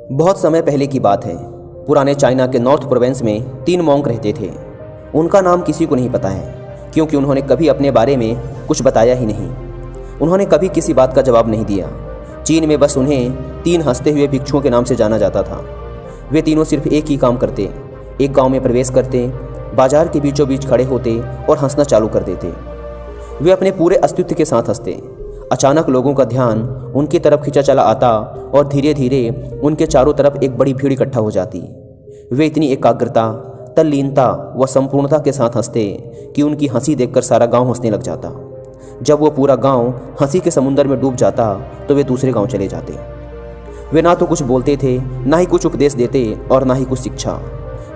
बहुत समय पहले की बात है। पुराने चाइना के नॉर्थ प्रोविंस में 3 मॉन्क रहते थे। उनका नाम किसी को नहीं पता है, क्योंकि उन्होंने कभी अपने बारे में कुछ बताया ही नहीं। उन्होंने कभी किसी बात का जवाब नहीं दिया। चीन में बस उन्हें 3 हंसते हुए भिक्षुओं के नाम से जाना जाता था। वे तीनों सिर्फ एक ही काम करते, एक गांव में प्रवेश करते, बाजार के बीचों बीच खड़े होते और हंसना चालू कर देते। वे अपने पूरे अस्तित्व के साथ हंसते। अचानक लोगों का ध्यान उनकी तरफ खींचा चला आता और धीरे धीरे उनके चारों तरफ एक बड़ी भीड़ इकट्ठा हो जाती। वे इतनी एकाग्रता, तल्लीनता व संपूर्णता के साथ हंसते कि उनकी हंसी देखकर सारा गांव हंसने लग जाता। जब वो पूरा गांव हंसी के समुंदर में डूब जाता तो वे दूसरे गांव चले जाते। वे ना तो कुछ बोलते थे, ना ही कुछ उपदेश देते और ना ही कुछ शिक्षा।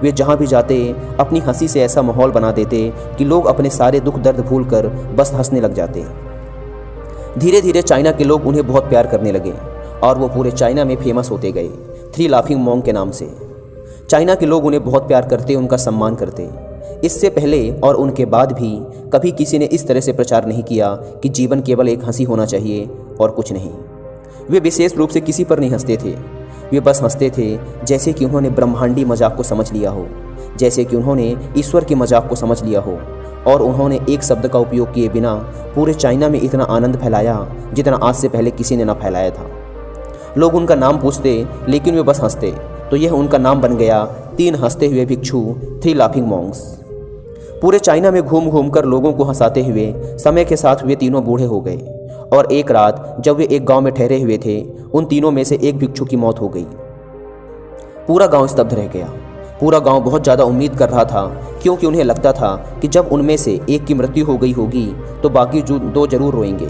वे जहाँ भी जाते अपनी हंसी से ऐसा माहौल बना देते कि लोग अपने सारे दुख दर्द भूलकर बस हंसने लग जाते। धीरे धीरे चाइना के लोग उन्हें बहुत प्यार करने लगे और वो पूरे चाइना में फेमस होते गए 3 लाफिंग मॉन्क के नाम से। चाइना के लोग उन्हें बहुत प्यार करते, उनका सम्मान करते। इससे पहले और उनके बाद भी कभी किसी ने इस तरह से प्रचार नहीं किया कि जीवन केवल एक हंसी होना चाहिए और कुछ नहीं। वे विशेष रूप से किसी पर नहीं हंसते थे। वे बस हंसते थे जैसे कि उन्होंने ब्रह्मांडी मजाक को समझ लिया हो, जैसे कि उन्होंने ईश्वर के मजाक को समझ लिया हो। और उन्होंने एक शब्द का उपयोग किए बिना पूरे चाइना में इतना आनंद फैलाया जितना आज से पहले किसी ने ना फैलाया था। लोग उनका नाम पूछते लेकिन वे बस हंसते, तो यह उनका नाम बन गया 3 हंसते हुए भिक्षु, 3 लाफिंग मॉन्क्स। पूरे चाइना में घूम घूम कर लोगों को हंसाते हुए समय के साथ वे तीनों बूढ़े हो गए और एक रात जब वे एक गांव में ठहरे हुए थे, उन तीनों में से एक भिक्षु की मौत हो गई। पूरा गांव स्तब्ध रह गया। पूरा गांव बहुत ज़्यादा उम्मीद कर रहा था, क्योंकि उन्हें लगता था कि जब उनमें से एक की मृत्यु हो गई होगी तो बाकी जो 2 जरूर रोएंगे।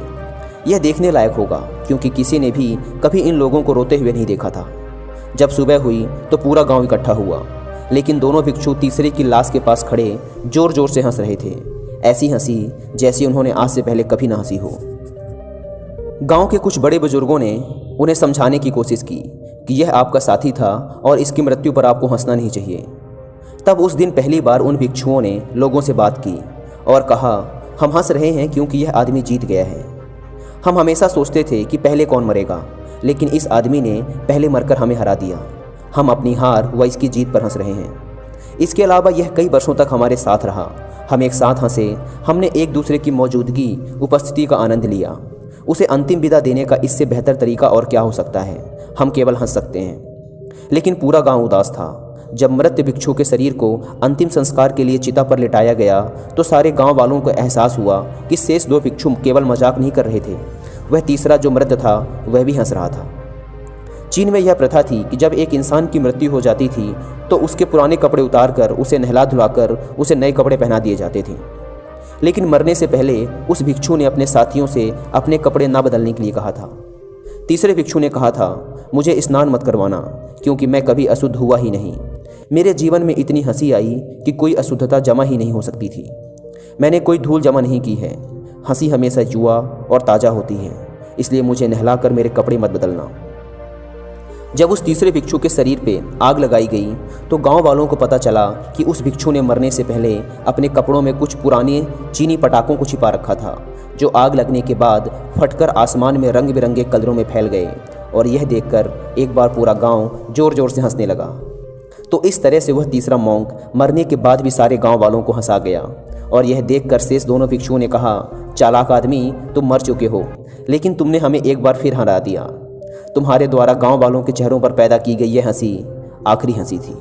यह देखने लायक होगा, क्योंकि किसी ने भी कभी इन लोगों को रोते हुए नहीं देखा था। जब सुबह हुई तो पूरा गांव इकट्ठा हुआ, लेकिन दोनों भिक्षु तीसरे की लाश के पास खड़े जोर जोर से हंस रहे थे। ऐसी हंसी जैसी उन्होंने आज से पहले कभी ना हंसी हो। गांव के कुछ बड़े बुजुर्गों ने उन्हें समझाने की कोशिश की कि यह आपका साथी था और इसकी मृत्यु पर आपको हंसना नहीं चाहिए। तब उस दिन पहली बार उन भिक्षुओं ने लोगों से बात की और कहा, हम हंस रहे हैं क्योंकि यह आदमी जीत गया है। हम हमेशा सोचते थे कि पहले कौन मरेगा, लेकिन इस आदमी ने पहले मरकर हमें हरा दिया। हम अपनी हार व इसकी जीत पर हंस रहे हैं। इसके अलावा यह कई वर्षों तक हमारे साथ रहा। हम एक साथ हंसे, हमने एक दूसरे की मौजूदगी, उपस्थिति का आनंद लिया। उसे अंतिम विदा देने का इससे बेहतर तरीका और क्या हो सकता है। हम केवल हंस सकते हैं। लेकिन पूरा गांव उदास था। जब मृत भिक्षु के शरीर को अंतिम संस्कार के लिए चिता पर लिटाया गया तो सारे गांव वालों को एहसास हुआ कि शेष 2 भिक्षु केवल मजाक नहीं कर रहे थे, वह तीसरा जो मृत था वह भी हंस रहा था। चीन में यह प्रथा थी कि जब एक इंसान की मृत्यु हो जाती थी तो उसके पुराने कपड़े उतारकर उसे नहला धुलाकर उसे नए कपड़े पहना दिए जाते थे। लेकिन मरने से पहले उस भिक्षु ने अपने साथियों से अपने कपड़े ना बदलने के लिए कहा था। तीसरे भिक्षु ने कहा था, मुझे स्नान मत करवाना, क्योंकि मैं कभी अशुद्ध हुआ ही नहीं। मेरे जीवन में इतनी हंसी आई कि कोई अशुद्धता जमा ही नहीं हो सकती थी। मैंने कोई धूल जमा नहीं की है। हंसी हमेशा युवा और ताज़ा होती है, इसलिए मुझे नहलाकर मेरे कपड़े मत बदलना। जब उस तीसरे भिक्षु के शरीर पे आग लगाई गई तो गांव वालों को पता चला कि उस भिक्षु ने मरने से पहले अपने कपड़ों में कुछ पुराने चीनी पटाखों को छिपा रखा था, जो आग लगने के बाद फटकर आसमान में रंग बिरंगे कलरों में फैल गए। और यह देखकर एक बार पूरा गांव जोर जोर से हंसने लगा। तो इस तरह से वह तीसरा मॉन्क मरने के बाद भी सारे गांव वालों को हंसा गया। और यह देखकर शेष दोनों भिक्षुओं ने कहा, चालाक आदमी, तुम मर चुके हो, लेकिन तुमने हमें एक बार फिर हरा दिया। तुम्हारे द्वारा गांव वालों के चेहरों पर पैदा की गई यह हंसी आखिरी हंसी थी।